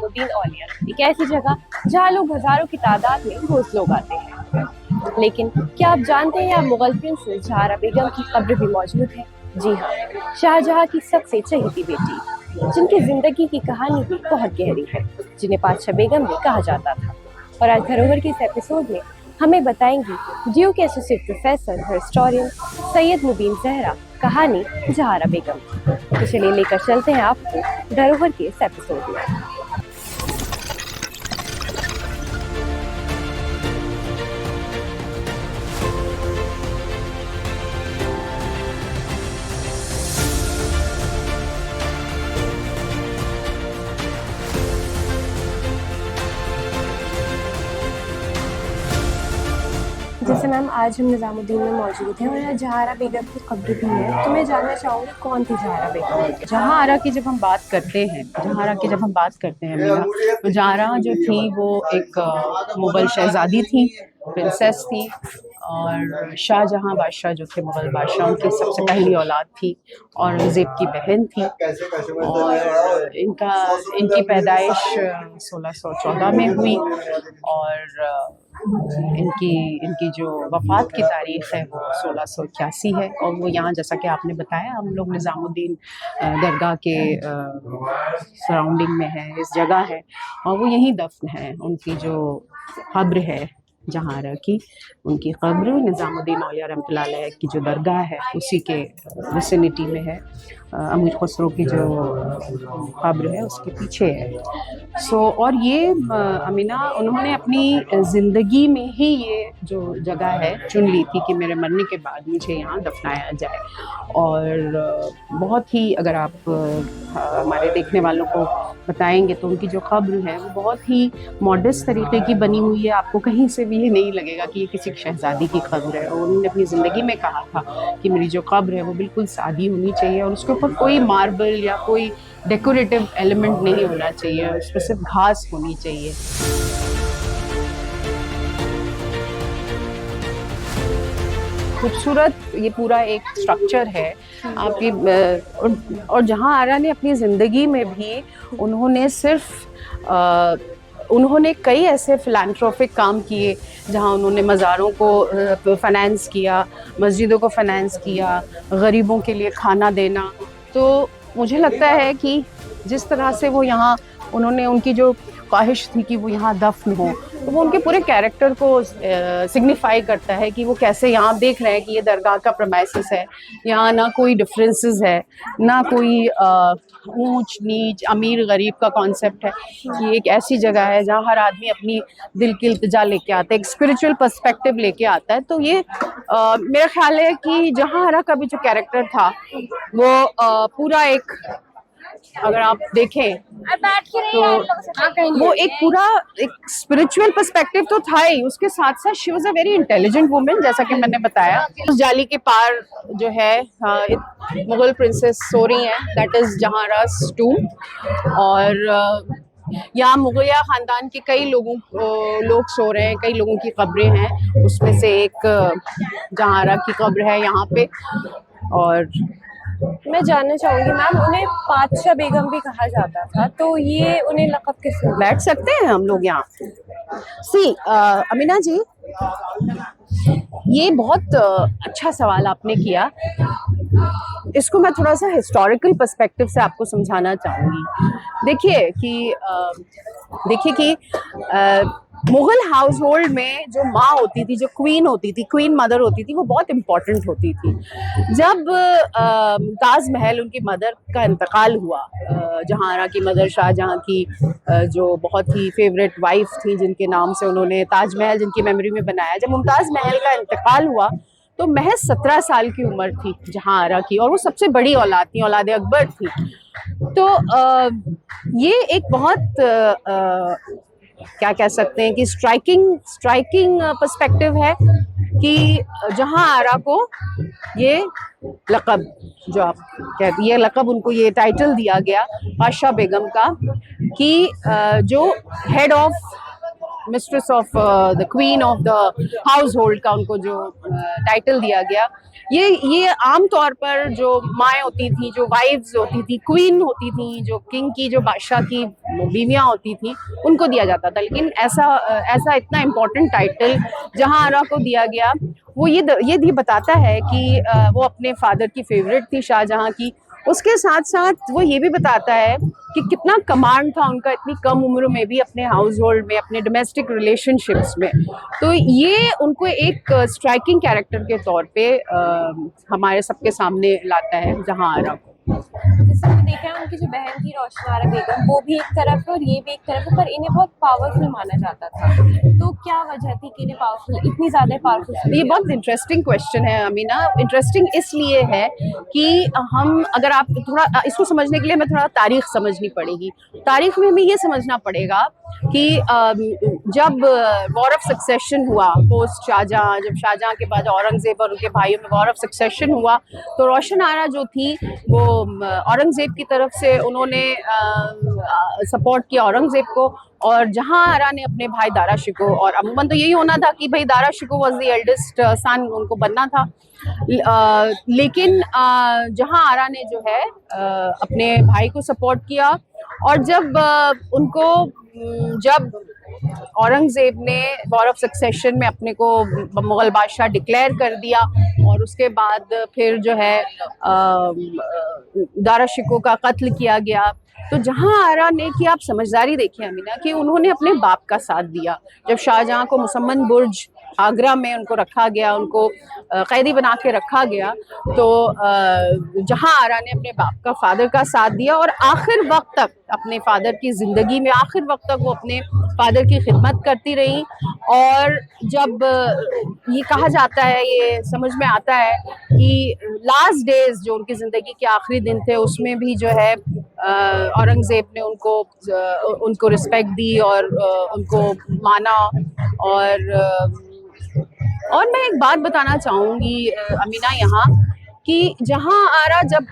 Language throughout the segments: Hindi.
निजामुद्दीन औलिया, एक ऐसी जगह जहाँ लोग हजारों की तादाद में रोज लोग आते हैं। लेकिन क्या आप जानते हैं यहाँ मुगल प्रिंसेस जहारा बेगम की कब्र भी मौजूद है? जी हाँ, शाहजहां की सबसे चहेती बेटी, जिनकी जिंदगी की कहानी भी बहुत गहरी है, जिन्हें पातशाह बेगम भी कहा जाता था। और आज धरोहर के इस एपिसोड में हमें बताएंगी ड्यूक एसोसिएट प्रोफेसर और हिस्टोरियन सैयद मुबीन जहरा कहानी जहारा बेगम। तो चलिए लेकर चलते हैं आपको धरोहर के इस एपिसोड में। जैसे मैम आज हम निजामुद्दीन में मौजूद हैं और यहाँ जहारा बेगम की कब्र भी है, तो मैं जानना चाहूँगी कौन थी जहारा बेगम? जहारा की जब हम बात करते हैं मीना, तो जहारा जो थी वो एक मुगल शहजादी थी, प्रिंसेस थी, और शाहजहां बादशाह जो थे मुगल बादशाह उनकी सबसे पहली औलाद थी, औरंगजेब की बहन थी। और इनकी पैदाइश 1614 में हुई और इनकी जो वफ़ात की तारीख है वो 1681 है। और वो यहाँ, जैसा कि आपने बताया, हम लोग निज़ामुद्दीन दरगाह के सराउंडिंग में है, इस जगह है, और वो यहीं दफन है। उनकी जो कब्र है जहारा की, उनकी कब्र निज़ामुद्दीन औलिया रहमतुल्लाह अलैह की जो दरगाह है उसी के विसिनिटी में है। अमीर खुसरो की जो कब्र है उसके पीछे है। और ये अमीना, उन्होंने अपनी ज़िंदगी में ही ये जो जगह है चुन ली थी कि मेरे मरने के बाद मुझे यहाँ दफनाया जाए। और बहुत ही, अगर आप हमारे देखने वालों को बताएंगे तो उनकी जो कब्र है वो बहुत ही मॉडस्ट तरीके की बनी हुई है। आपको कहीं से भी ये नहीं लगेगा कि ये किसी शहजादी की कब्र है। और उन्होंने अपनी ज़िंदगी में कहा था कि मेरी जो कब्र है वो बिल्कुल सादी होनी चाहिए और उसके ऊपर कोई मार्बल या कोई डेकोरेटिव एलिमेंट नहीं होना चाहिए, उस पर सिर्फ घास होनी चाहिए। खूबसूरत ये पूरा एक स्ट्रक्चर है आपकी। और जहारा ने अपनी ज़िंदगी में भी उन्होंने कई ऐसे फिलैंथ्रोपिक काम किए जहाँ उन्होंने मज़ारों को फाइनेंस किया, मस्जिदों को फाइनेंस किया, गरीबों के लिए खाना देना। तो मुझे लगता है कि जिस तरह से वो यहाँ, उनकी जो ख्वाहिश थी कि वो यहाँ दफन हो, तो वो उनके पूरे कैरेक्टर को सिग्निफाई करता है कि वो कैसे, यहाँ आप देख रहे हैं कि ये दरगाह का प्रमाइसिस है, यहाँ ना कोई डिफरेंसेस है, ना कोई ऊंच नीच अमीर गरीब का कॉन्सेप्ट है। कि एक ऐसी जगह है जहाँ हर आदमी अपनी दिल की इल्तिजा लेके आता है, एक स्पिरिचुअल पर्सपेक्टिव लेके आता है। तो ये मेरा ख्याल है कि जहारा का भी जो कैरेक्टर था वो पूरा एक, अगर आप देखें तो वो एक पूरा एक स्पिरिचुअल पर्सपेक्टिव तो था ही, उसके साथ साथ she was a very intelligent women, जैसा कि मैंने बताया। उस जाली के पार जो है मुगल प्रिंसेस सो रही हैं, दैट इज जहारा's tomb। और यहाँ मुगलिया ख़ानदान के कई लोग सो रहे हैं, कई लोगों की कब्रें हैं, उसमें से एक जहारा की कब्र है यहाँ पे। और मैं जानना चाहूंगी मैम, उन्हें पातशाह बेगम भी कहा जाता था, तो ये उन्हें लक़ब किससे? बैठ सकते हैं हम लोग यहाँ? अमीना जी, ये बहुत अच्छा सवाल आपने किया। इसको मैं थोड़ा सा हिस्टोरिकल पर्सपेक्टिव से आपको समझाना चाहूँगी। देखिए कि मुगल हाउस होल्ड में जो माँ होती थी, जो क्वीन होती थी, क्वीन मदर होती थी, वो बहुत इम्पोर्टेंट होती थी। जब मुमताज़ महल, उनकी मदर का इंतकाल हुआ, जहारा की मदर शाहजहां की जो बहुत ही फेवरेट वाइफ थी, जिनके नाम से उन्होंने ताजमहल जिनकी मेमोरी में बनाया, जब मुमताज़ महल का इंतकाल हुआ तो महज 17 साल की उम्र थी जहारा की, और वो सबसे बड़ी औलाद थी, औलाद अकबर थी। तो ये एक बहुत क्या कह सकते हैं कि स्ट्राइकिंग पर्सपेक्टिव है कि जहारा को ये लक़ब, जो आप कहते हैं, ये लक़ब उनको, ये टाइटल दिया गया पातशाह बेगम का, कि जो head of mistress of the queen of the house hold का उनको जो टाइटल दिया गया, ये आम तौर पर जो माएँ होती थी, जो वाइव्स होती थी, क्वीन होती थी, जो किंग की, जो बादशाह की बीवियाँ होती थी, उनको दिया जाता था। लेकिन ऐसा इतना इम्पोर्टेंट टाइटल जहाँ आरा को दिया गया, वो ये बताता है कि वो अपने फादर की फेवरेट थी शाहजहां की। उसके साथ साथ वो ये भी बताता है कि कितना कमांड था उनका इतनी कम उम्र में भी अपने हाउस होल्ड में, अपने डोमेस्टिक रिलेशनशिप्स में। तो ये उनको एक स्ट्राइकिंग कैरेक्टर के तौर पे हमारे सबके सामने लाता है जहां आरा को। जैसे हमने देखा है उनकी जो बहन थी रोशन आरा बेगम, वो भी एक तरफ है और ये भी एक तरफ है, पर इन्हें बहुत पावरफुल माना जाता था। तो क्या वजह थी कि इन्हें पावरफुल, इतनी ज्यादा पावरफुल? ये बहुत इंटरेस्टिंग क्वेश्चन है अमीना। इंटरेस्टिंग इसलिए है कि हम, अगर आप थोड़ा इसको समझने के लिए हमें थोड़ा तारीख समझनी पड़ेगी। तारीख में हमें ये समझना पड़ेगा कि जब वॉर ऑफ सक्सेशन हुआ पोस्ट शाहजहां, जब शाहजहां के बाद औरंगजेब और उनके भाइयों में वॉर ऑफ सक्सेशन हुआ, तो रोशन आरा जो थी वो औरंगजेब की तरफ से उन्होंने सपोर्ट किया औरंगजेब को, और जहां आरा ने अपने भाई दारा शिको, और अमूमन तो यही होना था कि भाई Dara Shikoh was the eldest son, उनको बनना था। लेकिन जहां आरा ने जो है अपने भाई को सपोर्ट किया, और जब औरंगजेब ने वॉर ऑफ सक्सेशन में अपने को मुगल बादशाह डिक्लेयर कर दिया, और उसके बाद फिर जो है दारा शिको का कत्ल किया गया, तो जहां आरा ने, कि आप समझदारी देखिए अमीना, कि उन्होंने अपने बाप का साथ दिया। जब शाहजहां को मुसम्मन बुर्ज आगरा में उनको रखा गया, उनको कैदी बना के रखा गया, तो जहां आरा ने अपने बाप का, फादर का साथ दिया, और आखिर वक्त तक अपने फादर की ज़िंदगी में आखिर वक्त तक वो अपने फादर की खिदमत करती रही। और जब ये कहा जाता है, ये समझ में आता है कि लास्ट डेज जो उनकी ज़िंदगी के आखिरी दिन थे, उसमें भी जो है औरंगज़ेब ने उनको रिस्पेक्ट दी और उनको माना। और मैं एक बात बताना चाहूँगी अमीना यहाँ, कि जहाँ आरा जब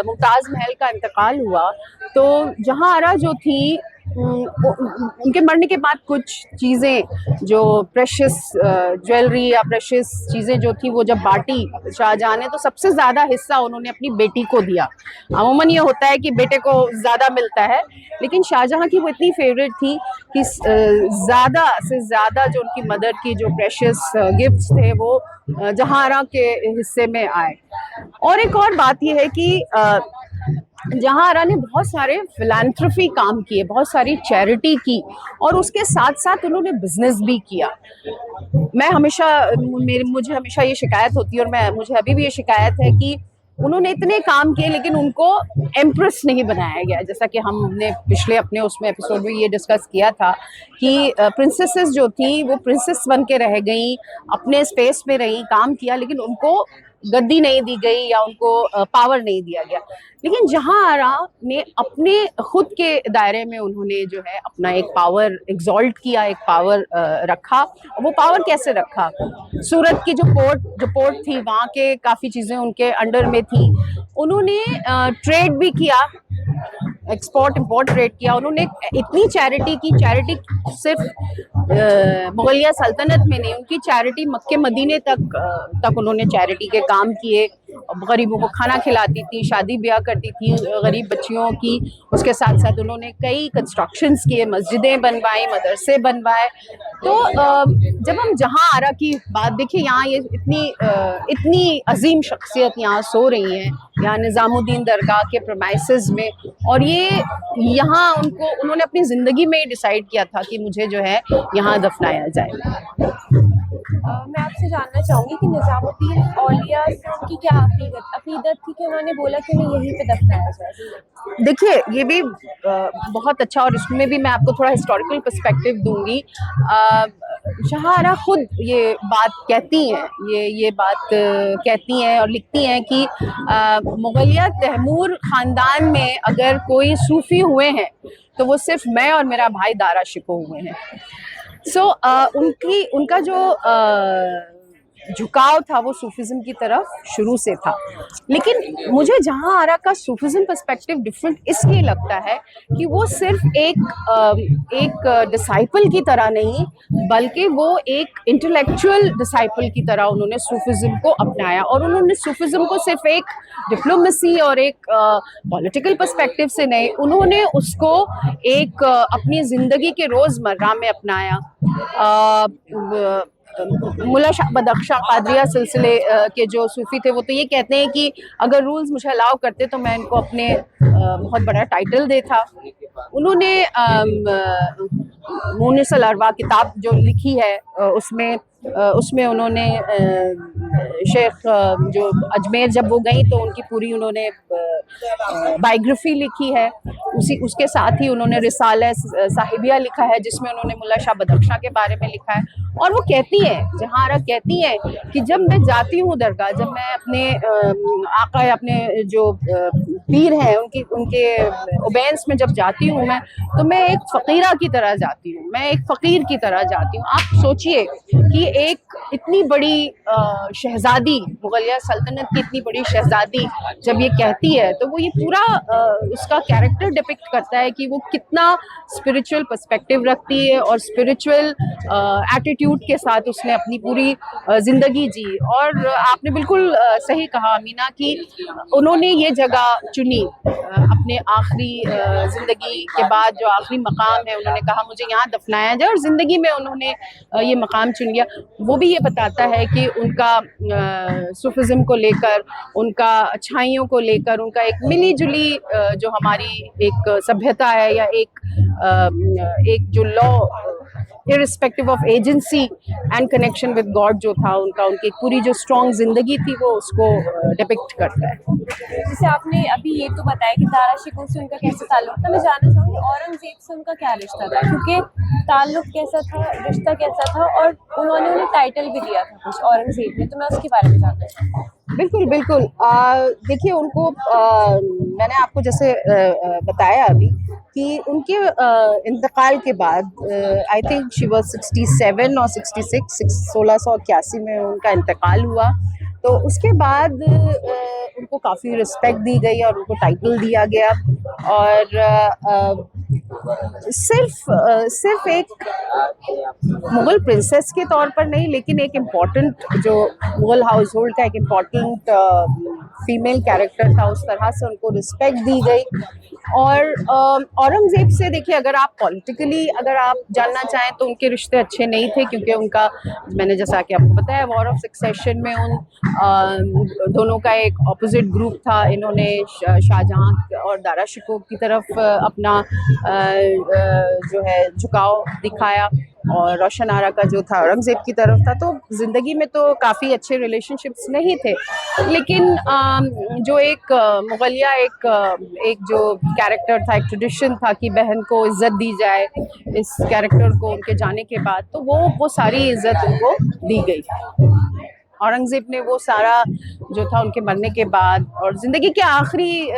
मुमताज़ महल का इंतकाल हुआ, तो जहाँ आरा जो थी, उनके मरने के बाद कुछ चीज़ें, जो प्रेशियस ज्वेलरी या प्रेशियस चीज़ें जो थी, वो जब बांटी शाहजहां ने, तो सबसे ज़्यादा हिस्सा उन्होंने अपनी बेटी को दिया। अमूमन ये होता है कि बेटे को ज़्यादा मिलता है, लेकिन शाहजहां की वो इतनी फेवरेट थी कि ज़्यादा से ज़्यादा जो उनकी मदर की जो प्रेशियस गिफ्ट्स थे, वो जहां आरा के हिस्से में आए। और एक और बात यह है कि जहां आरा ने बहुत सारे फिलैंथ्रोफी काम किए, बहुत सारी चैरिटी की, और उसके साथ साथ उन्होंने बिजनेस भी किया। मुझे हमेशा ये शिकायत होती है, और मुझे अभी भी ये शिकायत है कि उन्होंने इतने काम किए लेकिन उनको एम्प्रेस नहीं बनाया गया। जैसा कि हमने पिछले अपने उसमें एपिसोड में ये डिस्कस किया था कि प्रिंसेसेस जो थी वो प्रिंसेस बन के रह गई, अपने स्पेस में रही, काम किया, लेकिन उनको गद्दी नहीं दी गई या उनको पावर नहीं दिया गया। लेकिन जहां आरा ने अपने खुद के दायरे में उन्होंने जो है अपना एक पावर एग्जॉल्ट किया, एक पावर रखा। वो पावर कैसे रखा? सूरत की जो पोर्ट थी, वहाँ के काफ़ी चीज़ें उनके अंडर में थी। उन्होंने ट्रेड भी किया, एक्सपोर्ट इम्पोर्ट ट्रेड किया। उन्होंने इतनी चैरिटी की, चैरिटी सिर्फ मुगलिया सल्तनत में नहीं, उनकी चैरिटी मक्के मदीने तक उन्होंने चैरिटी के काम किए। गरीबों को खाना खिलाती थी, शादी ब्याह करती थी गरीब बच्चियों की। उसके साथ साथ उन्होंने कई कंस्ट्रक्शंस किए, मस्जिदें बनवाई, मदरसे बनवाए। तो जब हम जहां आरा की बात देखिए, यहाँ ये इतनी अजीम शख्सियत यहाँ सो रही हैं, यहाँ निज़ामुद्दीन दरगाह के प्रेमाइसेस में, और ये यहाँ उन्होंने अपनी ज़िंदगी में डिसाइड किया था कि मुझे जो है यहाँ दफनाया जाए। मैं आपसे जानना चाहूँगी कि निज़ामुद्दीन औलिया से उनकी क्या अकीदत थी कि उन्होंने बोला कि उन्हें यहीं पे दफनाया जाए? देखिए, ये भी बहुत अच्छा, और इसमें भी मैं आपको थोड़ा हिस्टोरिकल पर्सपेक्टिव दूंगी। जहां आरा खुद ये बात कहती हैं, ये बात कहती हैं और लिखती हैं कि मुगलिया तैमूर ख़ानदान में अगर कोई सूफ़ी हुए हैं तो वो सिर्फ मैं और मेरा भाई दारा शिको हुए हैं। उनका जो झुकाव था वो सूफिज्म की तरफ शुरू से था। लेकिन मुझे जहां आरा का सूफिज्म पर्सपेक्टिव डिफरेंट इसलिए लगता है कि वो सिर्फ एक डिसाइपल की तरह नहीं, बल्कि वो एक इंटेलेक्चुअल डिसाइपल की तरह उन्होंने सूफिज्म को अपनाया, और उन्होंने सूफिज्म को सिर्फ एक डिप्लोमेसी और एक पॉलिटिकल पर्सपेक्टिव से नहीं, उन्होंने उसको एक अपनी जिंदगी के रोजमर्रा में अपनाया। मुल्ला शाह बदख्शां कादरिया सिलसिले के जो सूफी थे वो तो ये कहते हैं कि अगर रूल्स मुझे अलाउ करते तो मैं इनको अपने बहुत बड़ा टाइटल देता। उन्होंने मुनिसल अरवा किताब जो लिखी है उसमें उन्होंने शेख जो अजमेर जब वो गई तो उनकी पूरी उन्होंने बायोग्राफी लिखी है। उसके साथ ही उन्होंने रिसाला साहिबिया लिखा है जिसमें उन्होंने मुल्ला शाह बदख्शां के बारे में लिखा है। और वो कहती है, जहां आरा कहती है कि जब मैं जाती हूँ दरगाह, जब मैं अपने आका अपने जो पीर हैं उनके ओबेंस में जब जाती हूँ मैं, तो मैं एक फ़कीरा की तरह जाती हूँ, मैं एक फ़कीर की तरह जाती हूँ। आप सोचिए कि एक इतनी बड़ी शहजादी, मुगलिया सल्तनत की इतनी बड़ी शहजादी जब ये कहती है तो वो ये पूरा उसका कैरेक्टर डिपिक्ट करता है कि वो कितना स्पिरिचुअल पर्सपेक्टिव रखती है और स्पिरिचुअल एटीट्यूड के साथ उसने अपनी पूरी ज़िंदगी जी। और आपने बिल्कुल सही कहा अमीना कि उन्होंने ये जगह चुनी अपने आखिरी ज़िंदगी के बाद, जो आखिरी मकाम है, उन्होंने कहा मुझे यहाँ दफनाया जाए, और ज़िंदगी में उन्होंने ये मकाम चुन लिया। वो भी ये बताता है कि उनका सूफिज्म को लेकर, उनका अच्छाइयों को लेकर, उनका एक मिली जुली जो हमारी एक सभ्यता है या एक जो law irrespective of agency and connection with God जो था उनका, उनकी पूरी जो स्ट्रॉन्ग जिंदगी थी वो उसको डिपिक्ट करता है। जैसे आपने अभी ये तो बताया कि दारा शिकोह से उनका कैसा ताल्लुक था, मैं जानना चाहूँगी औरंगजेब से उनका क्या रिश्ता था, क्योंकि ताल्लुक कैसा था, रिश्ता कैसा था, और उन्होंने उन्हें टाइटल भी दिया था कुछ औरंगजेब ने, तो मैं उसके बारे में जानना चाहूँगी। बिल्कुल बिल्कुल। देखिए उनको मैंने आपको जैसे बताया अभी कि उनके इंतकाल के बाद आई थिंक शी वाज 67 और 66, 1681 में उनका इंतकाल हुआ। तो उसके बाद उनको काफ़ी रिस्पेक्ट दी गई और उनको टाइटल दिया गया, और सिर्फ एक मुग़ल प्रिंसेस के तौर पर नहीं, लेकिन एक इम्पॉर्टेंट जो मुग़ल हाउस होल्ड का एक इम्पॉर्टेंट फीमेल कैरेक्टर था, उस तरह से उनको रिस्पेक्ट दी गई। और औरंगज़ेब से देखिए, अगर आप पॉलिटिकली अगर आप जानना चाहें तो उनके रिश्ते अच्छे नहीं थे, क्योंकि उनका, मैंने जैसा कि आपको बताया, वॉर ऑफ सक्सेशन में उन दोनों का एक ऑपोजिट ग्रुप था। इन्होंने शाहजहां और दारा शिकोह की तरफ अपना जो है झुकाव दिखाया, और रोशन आरा का जो था औरंगज़ेब की तरफ था। तो ज़िंदगी में तो काफ़ी अच्छे रिलेशनशिप्स नहीं थे, लेकिन जो एक मुगलिया एक जो कैरेक्टर था, एक ट्रेडिशन था कि बहन को इज़्ज़त दी जाए, इस कैरेक्टर को उनके जाने के बाद तो वो सारी इज़्ज़त उनको दी गई। औरंगज़ेब ने वो सारा जो था उनके मरने के बाद और ज़िंदगी के आखिरी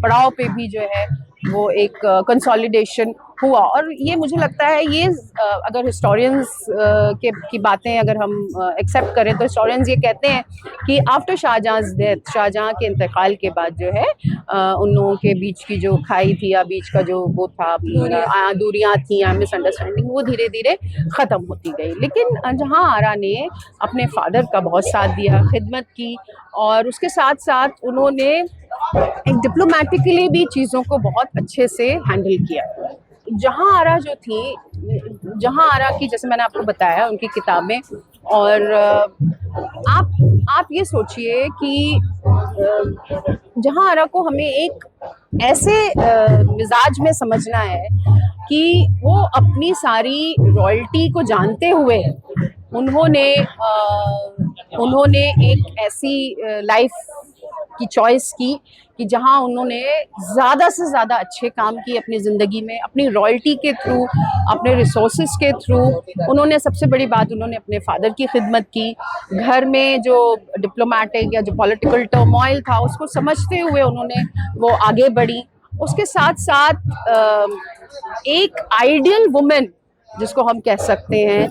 पड़ाव पे भी जो है वो एक कंसोलिडेशन हुआ। और ये मुझे लगता है, ये अगर हिस्टोरियंस की बातें अगर हम एक्सेप्ट करें तो हिस्टोरियंस ये कहते हैं कि आफ्टर शाहजहां's डेथ, शाहजहां के इंतकाल के बाद जो है उन लोगों के बीच की जो खाई थी या बीच का जो वो था, दूरियां थी या मिसअंडरस्टैंडिंग, वो धीरे धीरे ख़त्म होती गई। लेकिन जहां आरा ने अपने फादर का बहुत साथ दिया, खिदमत की, और उसके साथ साथ उन्होंने एक डिप्लोमेटिकली भी चीज़ों को बहुत अच्छे से हैंडल किया। जहां आरा जो थी, जहां आरा की, जैसे मैंने आपको बताया, उनकी किताबें, और आप ये सोचिए कि जहां आरा को हमें एक ऐसे मिजाज में समझना है कि वो अपनी सारी रॉयल्टी को जानते हुए उन्होंने एक ऐसी लाइफ की चॉइस की कि जहां उन्होंने ज़्यादा से ज़्यादा अच्छे काम किए अपनी ज़िंदगी में, अपनी रॉयल्टी के थ्रू, अपने रिसोर्सेज के थ्रू। उन्होंने, सबसे बड़ी बात, उन्होंने अपने फादर की खिदमत की। घर में जो डिप्लोमेटिक या जो पॉलिटिकल टर्मोइल था उसको समझते हुए उन्होंने वो आगे बढ़ी। उसके साथ साथ एक आइडियल वुमेन जिसको हम कह सकते हैं,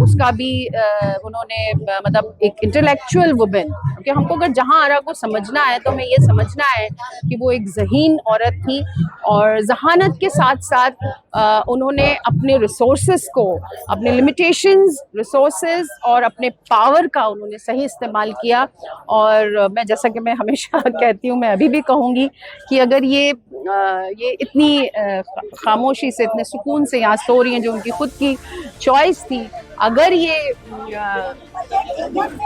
उसका भी उन्होंने मतलब एक इंटेलेक्चुअल वुमेन, क्योंकि हमको अगर जहां आरा को समझना है तो हमें ये समझना है कि वो एक ज़हीन औरत थी और जहानत के साथ साथ उन्होंने अपने रिसोर्सेज को, अपने लिमिटेशंस रिसोर्सेज और अपने पावर का उन्होंने सही इस्तेमाल किया। और मैं जैसा कि मैं हमेशा कहती हूँ, मैं अभी भी कहूँगी कि अगर ये इतनी खामोशी से, इतने सुकून से यहाँ सो रही हैं, जो उनकी खुद की चॉइस थी, अगर ये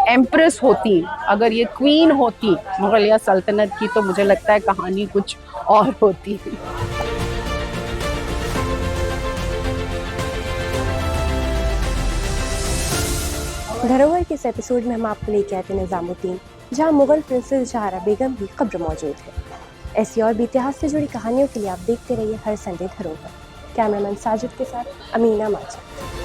एम्प्रेस होती, अगर ये क्वीन होती मुगलिया सल्तनत की, तो मुझे लगता है कहानी कुछ और होती। धरोहर के इस एपिसोड में हम आपको लेके आए थे निजामुद्दीन, जहां मुगल प्रिंसेस जहारा बेगम की कब्र मौजूद है। ऐसी और भी इतिहास से जुड़ी कहानियों के लिए आप देखते रहिए हर संडे धरोहर। कैमरामैन साजिद के साथ अमीना माचा।